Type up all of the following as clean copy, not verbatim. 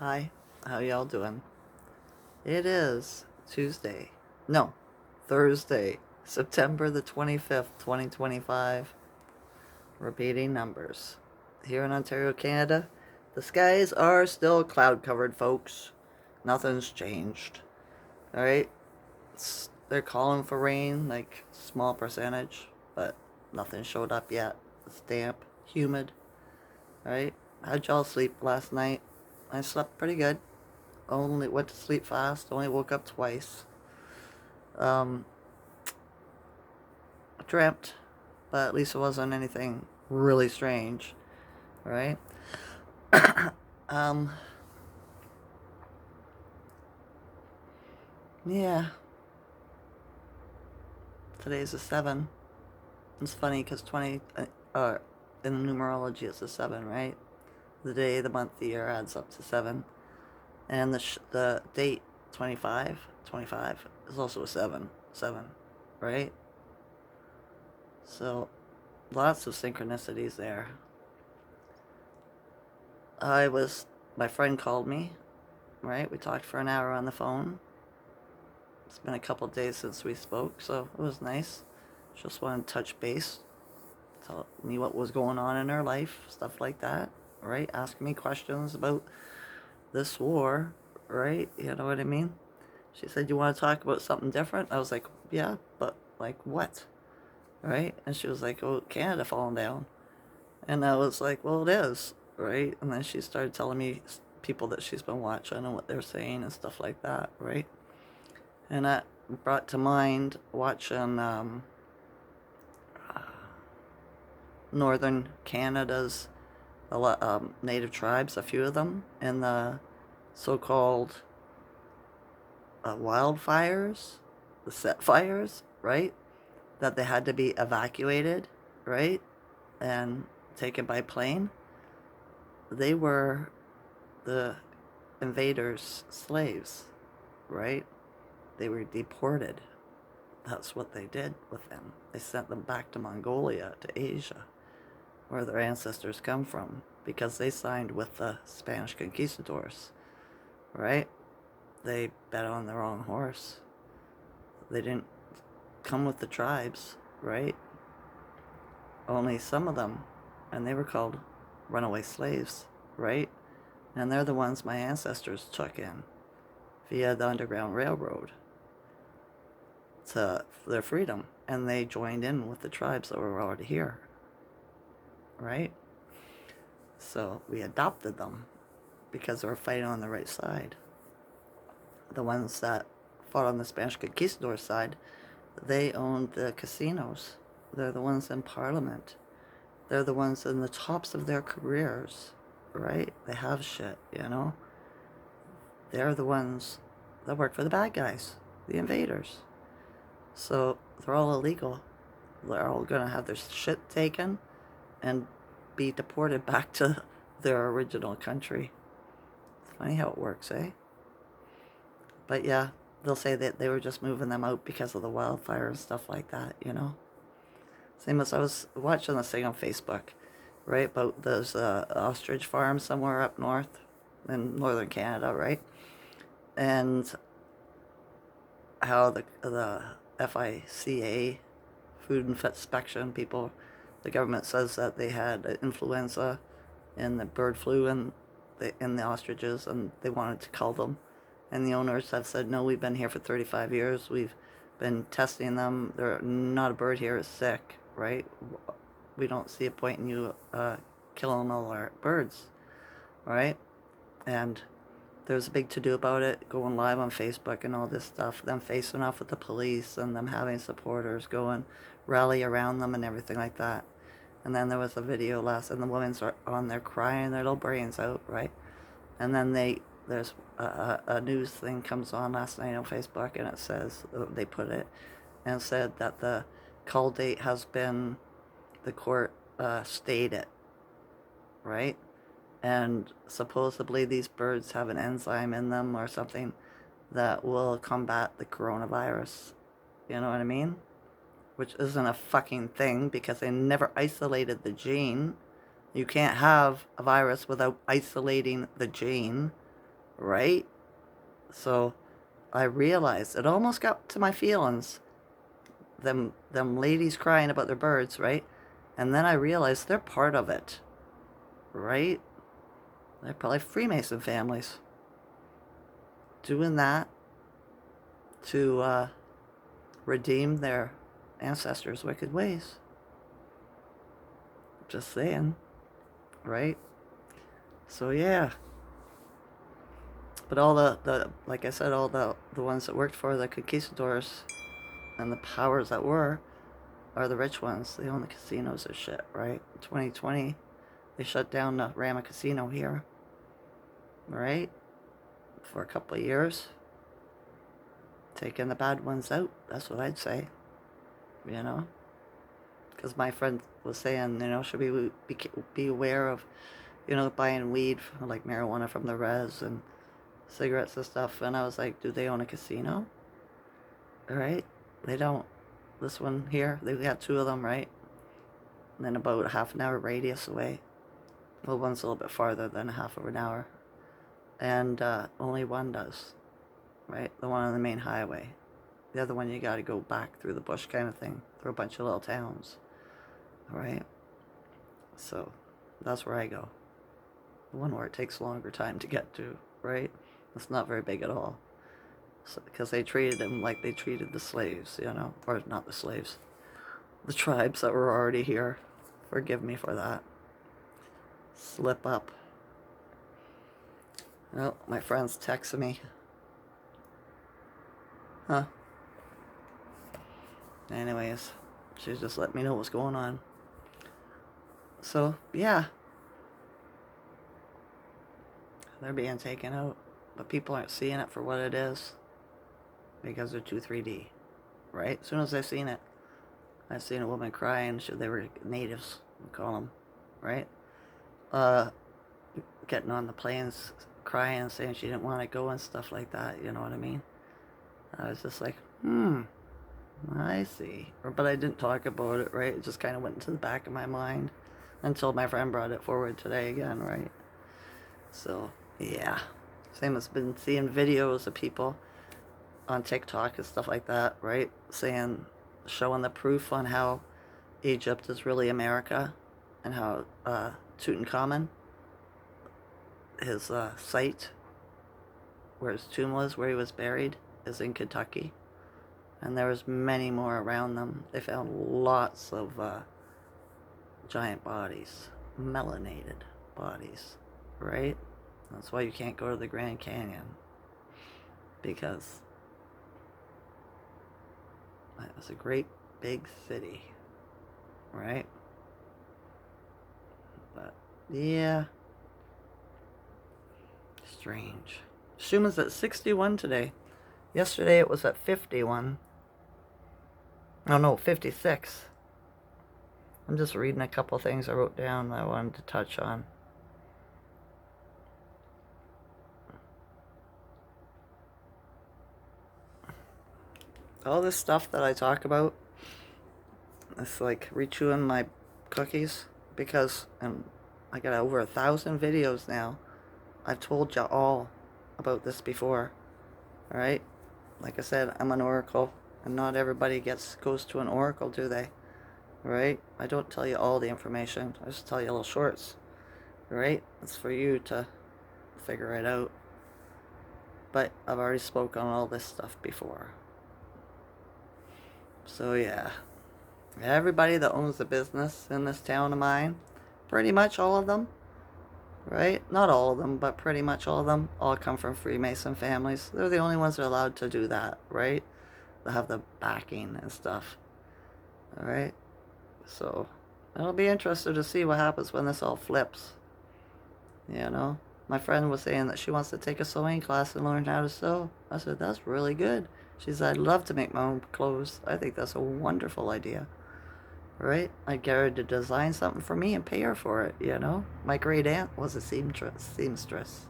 Hi, how y'all doing? It is Tuesday. No, Thursday, September the 25th, 2025. Repeating numbers. Here in Ontario, Canada, the skies are still cloud covered, folks. Nothing's changed. Alright? They're calling for rain, like small percentage, but nothing showed up yet. It's damp, humid. Alright? How'd y'all sleep last night? I slept pretty good. Only went to sleep fast. Only woke up twice. Um, Dreamt, but at least it wasn't anything really strange, right? um, yeah. Today's a 7. It's funny because 20, in numerology, it's a 7, right? The day, the month, the year adds up to 7, and the date 25 is also a 7, right? So lots of synchronicities there. I was, my friend called me, right? We talked for an hour on the phone. It's been a couple days since we spoke, so it was nice. Just wanted to touch base, tell me what was going on in her life, stuff like that, right? Ask me questions about this war, right? You know what I mean? She said, "You want to talk about something different?" I was like, "Yeah, but like what?" Right? And she was like, "Oh, Canada falling down." And I was like, "Well, it is, right?" And then she started telling me people that she's been watching and what they're saying and stuff like that, right? And that brought to mind watching northern Canada's native tribes, a few of them, in the so-called wildfires, the set fires, right? That they had to be evacuated, right? And taken by plane. They were the invaders' slaves, right? They were deported. That's what they did with them. They sent them back to Mongolia, to Asia, where their ancestors come from, because they signed with the Spanish conquistadors, right? They bet on the wrong horse. They didn't come with the tribes, right? Only some of them, and they were called runaway slaves, right? And they're the ones my ancestors took in via the Underground Railroad to their freedom, and they joined in with the tribes that were already here, right? So we adopted them because they were fighting on the right side. The ones that fought on the Spanish conquistador side, they owned the casinos. They're the ones in Parliament. They're the ones in the tops of their careers, right? They have shit, you know? They're the ones that work for the bad guys, the invaders. So they're all illegal. They're all gonna have their shit taken and be deported back to their original country. It's funny how it works, eh? But yeah, they'll say that they were just moving them out because of the wildfire and stuff like that, you know? Same as I was watching this thing on Facebook, right? About those ostrich farms somewhere up north in northern Canada, right? And how the FICA, Food and Inspection people, the government says that they had influenza and the bird flu in the ostriches, and they wanted to cull them. And the owners have said, no, we've been here for 35 years. We've been testing them. They're not a bird here is sick, right? We don't see a point in you killing all our birds, right? And there's a big to-do about it, going live on Facebook and all this stuff, them facing off with the police and them having supporters go and rally around them and everything like that. And then there was a video and the women's on there crying their little brains out, right? And then there's a news thing comes on last night on Facebook, and it says, they put it, and said that the call date has been, the court stayed it, right? And supposedly these birds have an enzyme in them or something that will combat the coronavirus. You know what I mean? Which isn't a fucking thing because they never isolated the gene. You can't have a virus without isolating the gene, right? So I realized, it almost got to my feelings, them ladies crying about their birds, right? And then I realized they're part of it, right? They're probably Freemason families doing that to redeem their ancestors' wicked ways. Just saying, right? So yeah. But all the like I said, all the ones that worked for the conquistadors and the powers that were are the rich ones. They own the casinos and shit, right? In 2020, they shut down the Rama Casino here, right? For a couple of years. Taking the bad ones out, that's what I'd say, you know? Because my friend was saying, should we be aware of, buying weed, like marijuana from the res and cigarettes and stuff. And I was like, do they own a casino? All right, they don't. This one here, they got two of them, right? And then about a half an hour radius away. Well, one's a little bit farther than a half of an hour. And only one does, right? The one on the main highway. The other one, you got to go back through the bush kind of thing, through a bunch of little towns, all right? So that's where I go. The one where it takes longer time to get to, right? It's not very big at all. So, because they treated them like they treated the slaves, or not the slaves, the tribes that were already here. Forgive me for that. Slip up. Oh, my friend's texting me. Huh? Anyways, she just let me know what's going on. So, yeah. They're being taken out. But people aren't seeing it for what it is. Because they're too 3D. Right? As soon as I seen it, I seen a woman crying. They were natives, we call them. Right? Getting on the planes, crying, saying she didn't want to go and stuff like that. You know what I mean? I was just like, I see. But I didn't talk about it, right? It just kind of went into the back of my mind until my friend brought it forward today again, right? So, yeah. Same as been seeing videos of people on TikTok and stuff like that, right? Showing the proof on how Egypt is really America and how Tutankhamun, his site where his tomb was, where he was buried, is in Kentucky. And there was many more around them. They found lots of giant bodies, melanated bodies, right? That's why you can't go to the Grand Canyon, because it was a great big city, right? But yeah, strange. Schuman's at 61 today. Yesterday it was at 51. Oh no, 56. I'm just reading a couple things I wrote down that I wanted to touch on. All this stuff that I talk about, it's like rechewing my cookies, because I got over 1,000 videos now. I've told you all about this before, alright? Like I said, I'm an oracle, and not everybody goes to an oracle, do they? Right? I don't tell you all the information. I just tell you little shorts. Right? It's for you to figure it out. But I've already spoken on all this stuff before. So yeah. Everybody that owns a business in this town of mine, pretty much all of them, right? Not all of them, but pretty much all of them, all come from Freemason families. They're the only ones that are allowed to do that, right? They have the backing and stuff. Alright? So, it'll be interesting to see what happens when this all flips. My friend was saying that she wants to take a sewing class and learn how to sew. I said, that's really good. She said, I'd love to make my own clothes. I think that's a wonderful idea. Right? I'd get her to design something for me and pay her for it, My great aunt was a seamstress.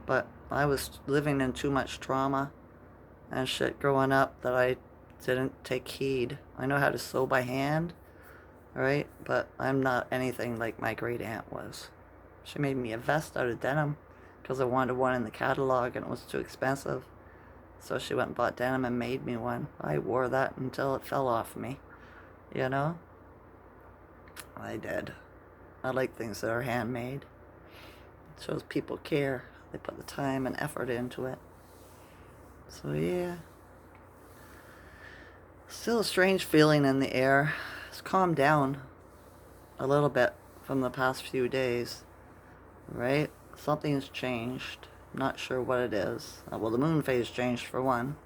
But I was living in too much trauma and shit growing up that I didn't take heed. I know how to sew by hand, right? But I'm not anything like my great aunt was. She made me a vest out of denim because I wanted one in the catalog and it was too expensive. So she went and bought denim and made me one. I wore that until it fell off me. You know? I did. I like things that are handmade. It shows people care. They put the time and effort into it. So yeah. Still a strange feeling in the air. It's calmed down a little bit from the past few days. Right? Something's changed. I'm not sure what it is. Well, the moon phase changed for one.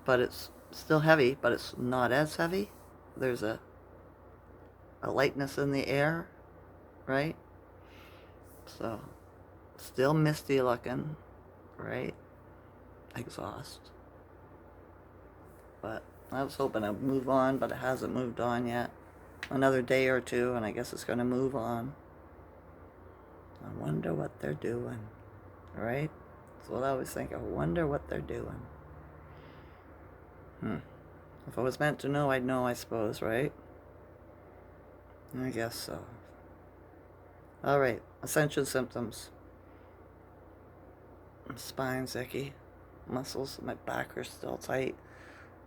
But it's still heavy, but it's not as heavy. There's a lightness in the air, right? So, still misty looking, right? Exhaust. But I was hoping to move on, but it hasn't moved on yet. Another day or two, and I guess it's going to move on. I wonder what they're doing, right? That's what I always think. I wonder what they're doing. If I was meant to know, I'd know, I suppose, right? I guess so. Alright, Ascension symptoms. Spine's icky. Muscles in my back are still tight.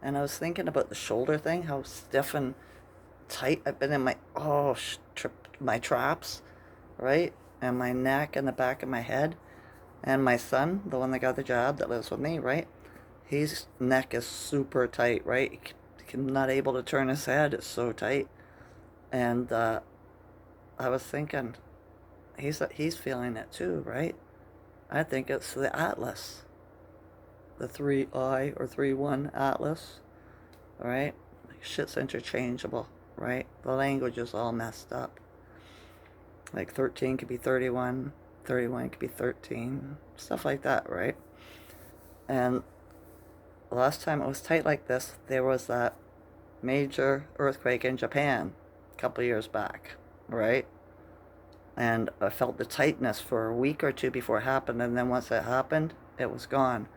And I was thinking about the shoulder thing, how stiff and tight I've been in my, my traps, right? And my neck and the back of my head. And my son, the one that got the job that lives with me, right? His neck is super tight, right? He's not able to turn his head. It's so tight. And I was thinking, he's feeling it too, right? I think it's the Atlas. The 3I or 3-1 Atlas, right? Shit's interchangeable, right? The language is all messed up. Like 13 could be 31, 31 could be 13, stuff like that, right? And the last time it was tight like this, there was that major earthquake in Japan a couple years back, right? And I felt the tightness for a week or two before it happened, and then once it happened, it was gone.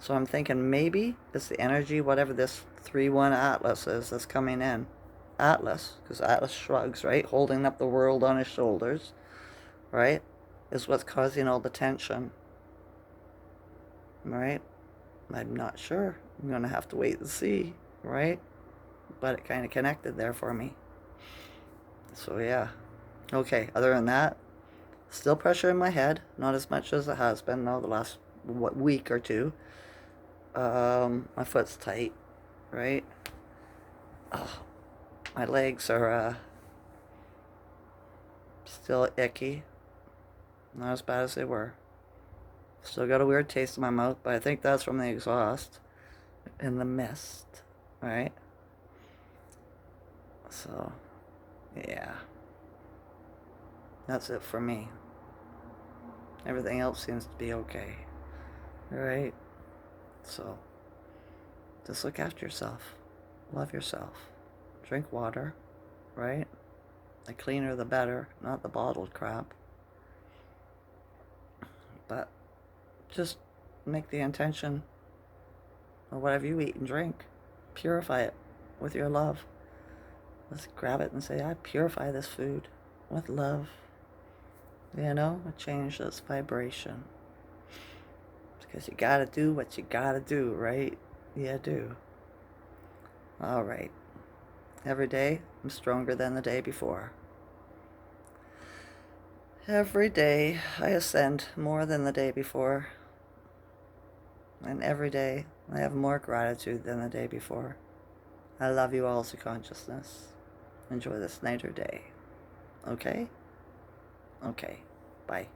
So I'm thinking maybe it's the energy, whatever this 3-1 Atlas is that's coming in. Atlas, because Atlas shrugs, right? Holding up the world on his shoulders, right? Is what's causing all the tension, right? I'm not sure. I'm going to have to wait and see, right? But it kind of connected there for me. So yeah. Okay, other than that, still pressure in my head. Not as much as it has been now the last week or two. My foot's tight, right? Oh, my legs are still icky. Not as bad as they were. Still got a weird taste in my mouth, but I think that's from the exhaust in the mist, right? So, yeah. That's it for me. Everything else seems to be okay, right? So, just look after yourself. Love yourself. Drink water, right? The cleaner the better, not the bottled crap. But just make the intention of whatever you eat and drink. Purify it with your love. Let's grab it and say, I purify this food with love. You know, change this vibration. Because you gotta do what you gotta do, right? Yeah, do. Alright. Every day, I'm stronger than the day before. Every day, I ascend more than the day before. And every day, I have more gratitude than the day before. I love you all to consciousness. Enjoy this night or day. Okay? Okay. Bye.